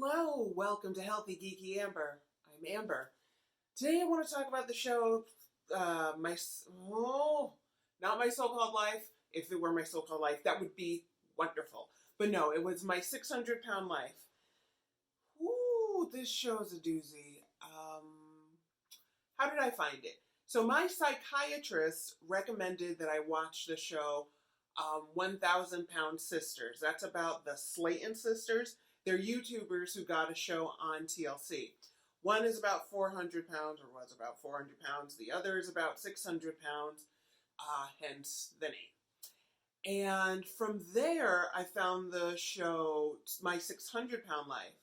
Hello, welcome to Healthy Geeky Amber. I'm Amber. Today I want to talk about the show, my, not My So-Called Life. If it were My So-Called Life, that would be wonderful. But no, it was My 600-Pound Life. Ooh, this show is a doozy. How did I find it? So my psychiatrist recommended that I watch the show 1,000 Pound Sisters. That's about the Slayton sisters. They're YouTubers who got a show on TLC. One is about 400 pounds, or was about 400 pounds. The other is about 600 pounds, hence the name. And from there, I found the show My 600-Pound Life.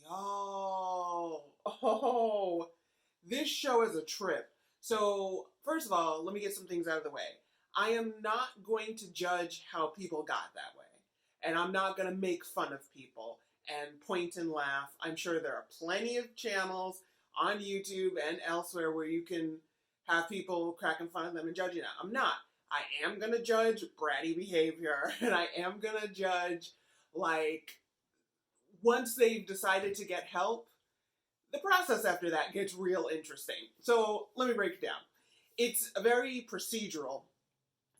Y'all, oh, this show is a trip. So, first of all, let me get some things out of the way. I am not going to judge how people got that way. And I'm not going to make fun of people and point and laugh. I'm sure there are plenty of channels on YouTube and elsewhere where you can have people cracking fun of them and judging them. I'm not. I am going to judge bratty behavior, and I am going to judge, like, once they've decided to get help, the process after that gets real interesting. So let me break it down. It's a very procedural.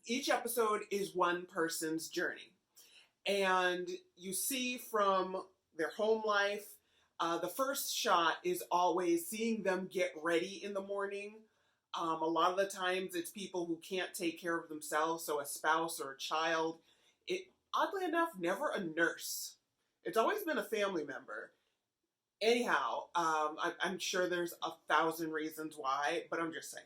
Each episode is one person's journey. And you see from their home life, the first shot is always seeing them get ready in the morning. A lot of the times it's people who can't take care of themselves, so a spouse or a child. It, oddly enough, never a nurse. It's always been a family member. Anyhow, I'm sure there's 1,000 reasons why, but I'm just saying.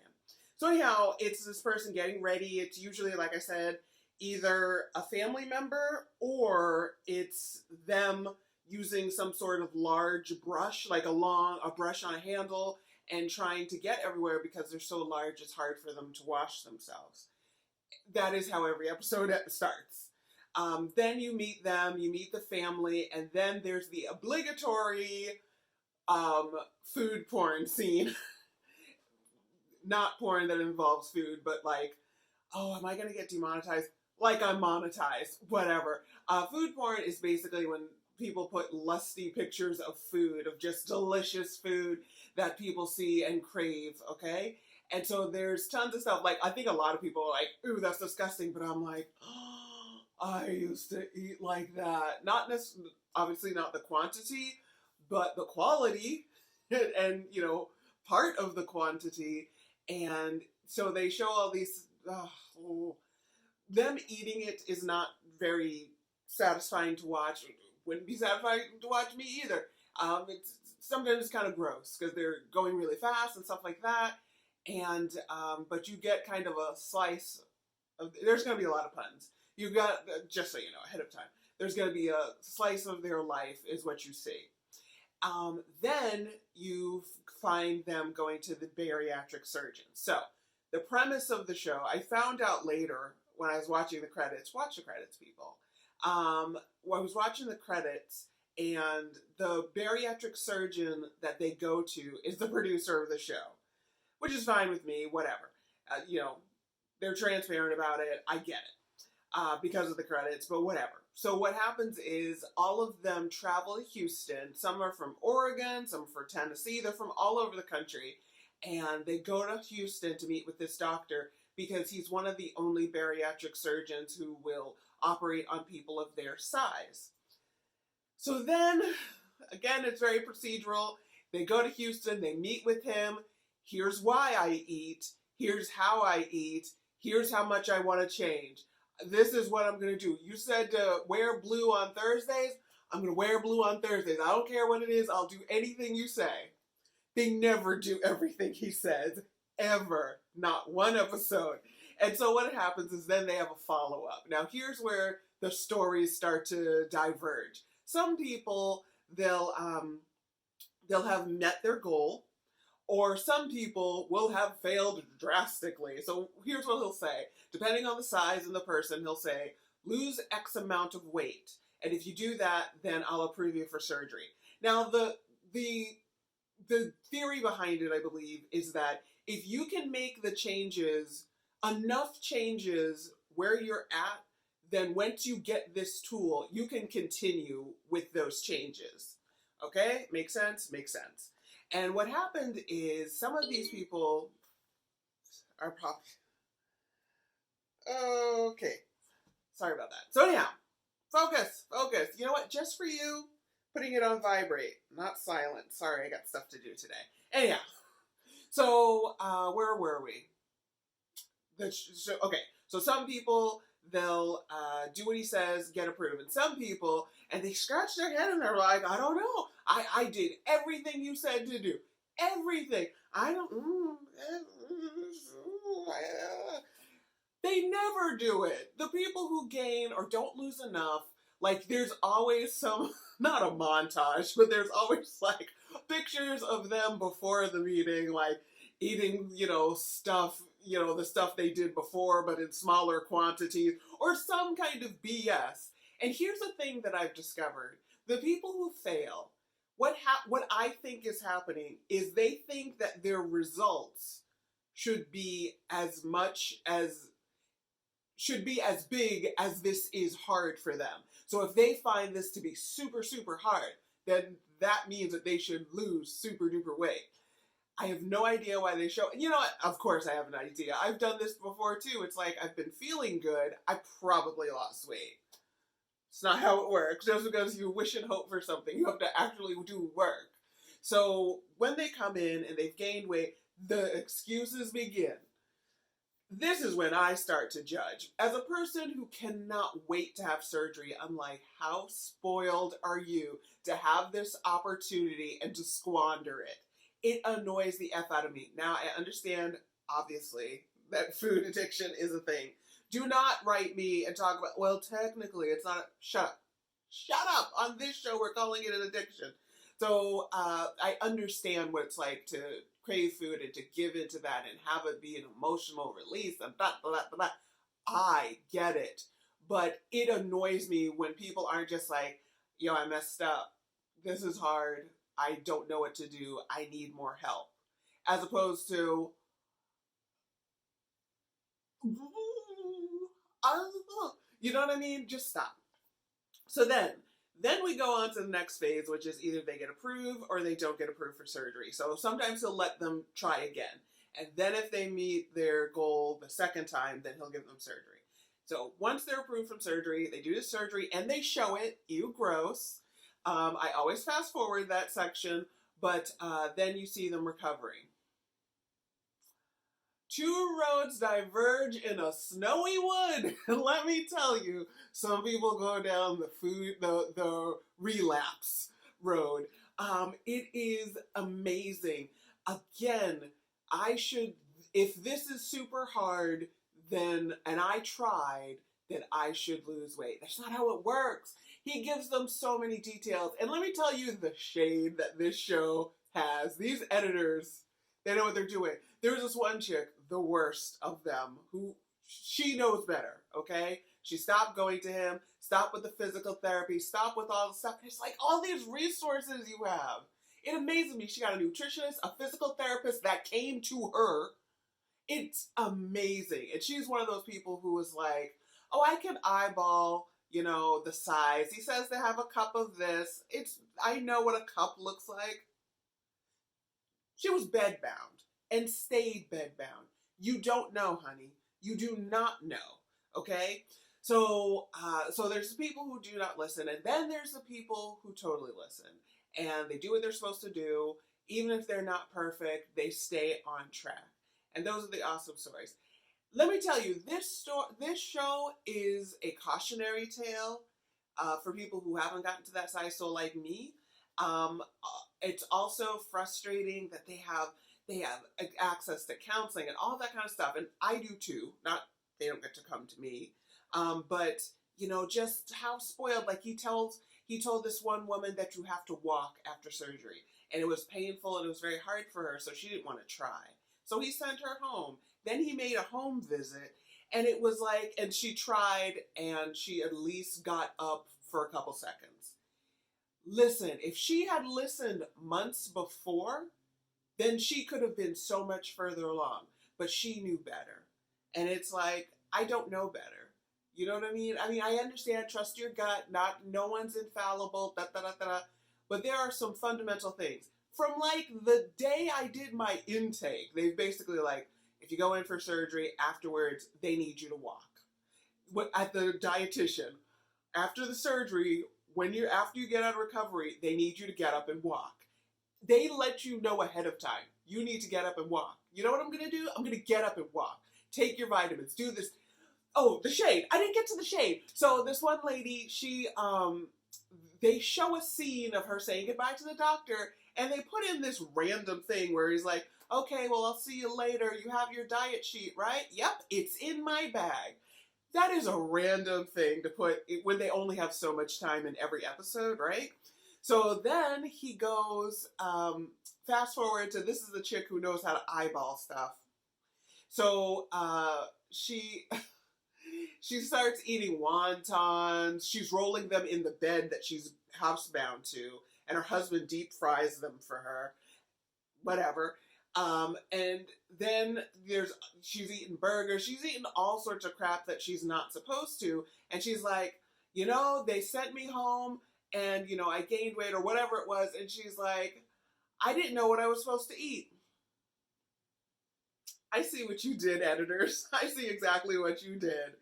So anyhow, it's this person getting ready. It's usually, like I said, either a family member or it's them using some sort of large brush, like a brush on a handle, and trying to get everywhere because they're so large it's hard for them to wash themselves. That is how every episode starts. Then you meet them, you meet the family, and then there's the obligatory food porn scene. Not porn that involves food, but like, oh, am I going to get demonetized? Like I'm monetized, whatever. Food porn is basically when people put lusty pictures of food, of just delicious food that people see and crave, okay? And so there's tons of stuff. Like, I think a lot of people are like, ooh, that's disgusting. But I'm like, oh, I used to eat like that. Not necessarily, obviously not the quantity, but the quality and, part of the quantity. And so they show all these, them eating it is not very satisfying to watch. Wouldn't be satisfying to watch me either. It's sometimes kind of gross because they're going really fast and stuff like that. And but you get kind of a slice of. There's going to be a lot of puns. You got, just so you know ahead of time, there's going to be a slice of their life is what you see. Then you find them going to the bariatric surgeon. So the premise of the show, I found out later when I was watching the credits. Watch the credits, people. I was watching the credits, and the bariatric surgeon that they go to is the producer of the show, which is fine with me, whatever. They're transparent about it. I get it because of the credits, but whatever. So what happens is all of them travel to Houston. Some are from Oregon, some from Tennessee. They're from all over the country. And they go to Houston to meet with this doctor because he's one of the only bariatric surgeons who will operate on people of their size. So then, again, it's very procedural. They go to Houston, they meet with him. Here's why I eat. Here's how I eat. Here's how much I want to change. This is what I'm going to do. You said to wear blue on Thursdays. I'm going to wear blue on Thursdays. I don't care what it is. I'll do anything you say. They never do everything he says. Ever. Not one episode. And so what happens is then they have a follow-up. Now here's where the stories start to diverge. Some people, they'll have met their goal, or some people will have failed drastically. So here's what he'll say. Depending on the size and the person, he'll say, lose X amount of weight. And if you do that, then I'll approve you for surgery. Now, the theory behind it, I believe, is that if you can make the changes, enough changes where you're at, then once you get this tool, you can continue with those changes. Okay? Makes sense? Makes sense. And what happened is some of these people are probably. Okay. Sorry about that. So, anyhow, focus, focus. You know what? Just for you, putting it on vibrate, not silent. Sorry, I got stuff to do today. Anyhow, so where were we? Okay, so some people they'll do what he says, get approved, and some people and they scratch their head and they're like, I don't know, I did everything you said to do, everything. I don't. They never do it. The people who gain or don't lose enough, like there's always some, not a montage, but there's always like pictures of them before the meeting, like eating, stuff, the stuff they did before, but in smaller quantities, or some kind of BS. And here's the thing that I've discovered. The people who fail, what I think is happening is they think that their results should be as big as this is hard for them. So if they find this to be super, super hard, then that means that they should lose super duper weight. I have no idea why they show. You know what? Of course I have an idea. I've done this before too. It's like I've been feeling good. I probably lost weight. It's not how it works. Just because you wish and hope for something, you have to actually do work. So when they come in and they've gained weight, the excuses begin. This is when I start to judge. As a person who cannot wait to have surgery, I'm like, how spoiled are you to have this opportunity and to squander it? It annoys the F out of me. Now, I understand, obviously, that food addiction is a thing. Do not write me and talk about, well, technically, it's not. Shut up. Shut up. On this show, we're calling it an addiction. So I understand what it's like to crave food and to give into that and have it be an emotional release and blah, blah, blah, blah. I get it. But it annoys me when people aren't just like, yo, I messed up. This is hard. I don't know what to do. I need more help. As opposed to, you know what I mean? Just stop. So then we go on to the next phase, which is either they get approved or they don't get approved for surgery. So sometimes he'll let them try again. And then if they meet their goal the second time, then he'll give them surgery. So once they're approved from surgery, they do the surgery and they show it. Ew, gross. I always fast forward that section, but then you see them recovering. Two roads diverge in a snowy wood. And let me tell you, some people go down the relapse road. It is amazing. Again, if this is super hard, and I tried, then I should lose weight. That's not how it works. He gives them so many details. And let me tell you the shade that this show has. These editors, they know what they're doing. There was this one chick, the worst of them, who she knows better, okay? She stopped going to him, stopped with the physical therapy, stopped with all the stuff. It's like all these resources you have. It amazes me. She got a nutritionist, a physical therapist that came to her. It's amazing. And she's one of those people who was like, oh, I can eyeball, the size. He says they have a cup of this. I know what a cup looks like. She was bedbound and stayed bedbound. You don't know, honey. You do not know. Okay? So there's the people who do not listen, and then there's the people who totally listen. And they do what they're supposed to do. Even if they're not perfect, they stay on track. And those are the awesome stories. Let me tell you, this show is a cautionary tale for people who haven't gotten to that size. So like me, it's also frustrating that they have access to counseling and all that kind of stuff, and I do too. Not they don't get to come to me, but just how spoiled. Like he told this one woman that you have to walk after surgery, and it was painful and it was very hard for her, so she didn't want to try. So he sent her home. Then he made a home visit, and it was like, and she tried, and she at least got up for a couple seconds. Listen, if she had listened months before, then she could have been so much further along. But she knew better. And it's like, I don't know better. You know what I mean? I understand, trust your gut, no one's infallible, da da da da. but there are some fundamental things. From like the day I did my intake, they basically like, if you go in for surgery, afterwards, they need you to walk. At the dietitian, after the surgery, after you get out of recovery, they need you to get up and walk. They let you know ahead of time. You need to get up and walk. You know what I'm gonna do? I'm gonna get up and walk. Take your vitamins. Do this. Oh, the shade. I didn't get to the shade. So this one lady, they show a scene of her saying goodbye to the doctor, and they put in this random thing where he's like, okay, well, I'll see you later. You have your diet sheet, right? Yep, it's in my bag. That is a random thing to put when they only have so much time in every episode, right? So then he goes, fast forward to, this is the chick who knows how to eyeball stuff. So she starts eating wontons. She's rolling them in the bed that she's housebound to, and her husband deep fries them for her. Whatever. And then she's eating burgers. She's eating all sorts of crap that she's not supposed to. And she's like, they sent me home and, I gained weight or whatever it was. And she's like, I didn't know what I was supposed to eat. I see what you did, editors. I see exactly what you did.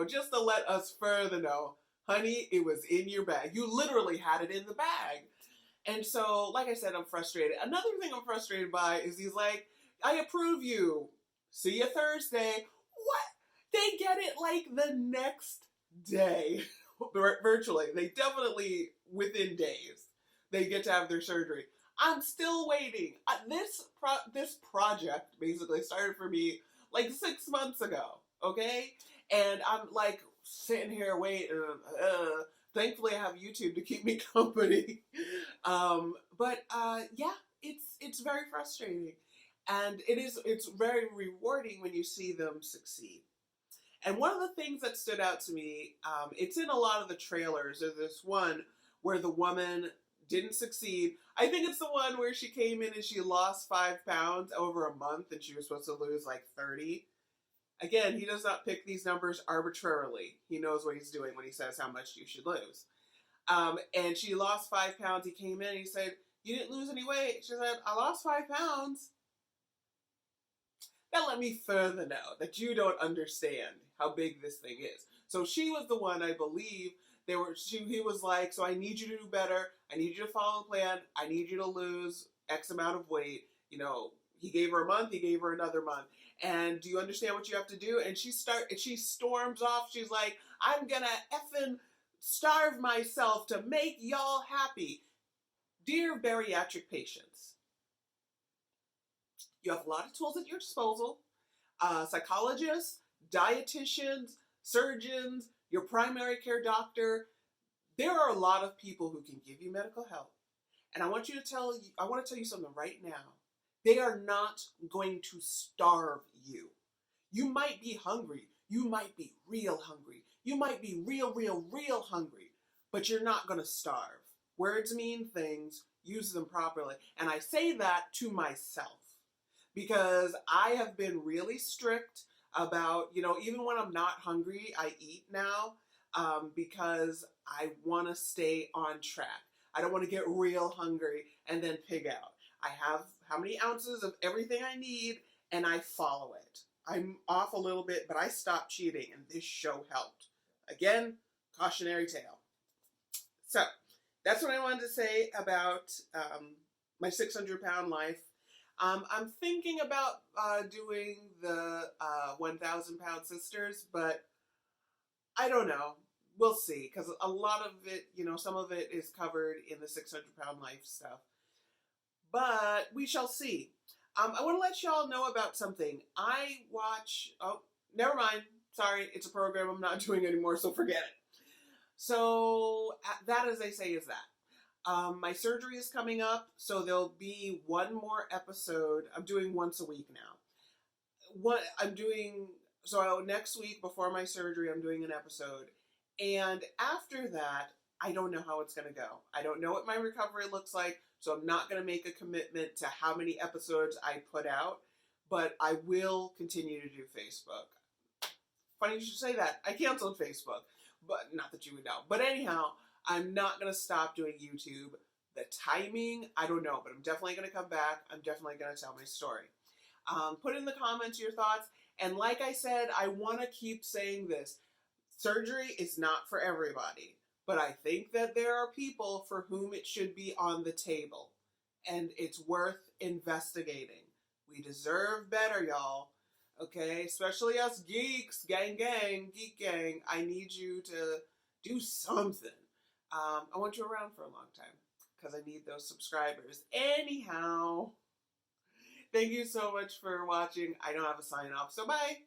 Just to let us further know, honey, it was in your bag. You literally had it in the bag. And so, like I said, I'm frustrated. Another thing I'm frustrated by is he's like, I approve you. See you Thursday. What? They get it like the next day. Virtually. They definitely, within days, they get to have their surgery. I'm still waiting. This project basically started for me like 6 months ago, okay? And I'm like sitting here waiting. Thankfully, I have YouTube to keep me company. But it's very frustrating. And it's very rewarding when you see them succeed. And one of the things that stood out to me, it's in a lot of the trailers. There's this one where the woman didn't succeed. I think it's the one where she came in and she lost 5 pounds over a month and she was supposed to lose like 30. Again, he does not pick these numbers arbitrarily. He knows what he's doing when he says how much you should lose. And she lost 5 pounds. He came in and he said, you didn't lose any weight. She said, I lost 5 pounds. That let me further know that you don't understand how big this thing is. So she was the one, I believe, he was like, so I need you to do better. I need you to follow the plan. I need you to lose X amount of weight. He gave her a month, he gave her another month. And do you understand what you have to do? And she storms off. She's like, I'm gonna effing starve myself to make y'all happy. Dear bariatric patients, you have a lot of tools at your disposal. Psychologists, dietitians, surgeons, your primary care doctor. There are a lot of people who can give you medical help. And I want to tell you something right now. They are not going to starve you. You might be hungry. You might be real hungry. You might be real, real, real hungry. But you're not going to starve. Words mean things. Use them properly. And I say that to myself. Because I have been really strict about, even when I'm not hungry, I eat now because I want to stay on track. I don't want to get real hungry and then pig out. I have how many ounces of everything I need and I follow it. I'm off a little bit, but I stopped cheating and this show helped. Again, cautionary tale. So that's what I wanted to say about my 600-pound life. I'm thinking about doing the 1,000-pound sisters, but I don't know. We'll see, because a lot of it, some of it is covered in the 600-pound life stuff. But we shall see. I want to let y'all know about something. Never mind. Sorry, it's a program I'm not doing anymore, so forget it. So that, as they say, is that. My surgery is coming up, so there'll be one more episode. I'm doing once a week now. So next week before my surgery, I'm doing an episode. And after that, I don't know how it's going to go. I don't know what my recovery looks like, so I'm not going to make a commitment to how many episodes I put out, but I will continue to do Facebook. Funny you should say that. I canceled Facebook, but not that you would know. But anyhow, I'm not going to stop doing YouTube. The timing, I don't know, but I'm definitely going to come back. I'm definitely going to tell my story. Put in the comments your thoughts. And like I said, I want to keep saying this. Surgery is not for everybody, but I think that there are people for whom it should be on the table. And it's worth investigating. We deserve better, y'all. Okay? Especially us geeks, gang, geek gang. I need you to do something. I want you around for a long time because I need those subscribers. Anyhow, thank you so much for watching. I don't have a sign off, so bye.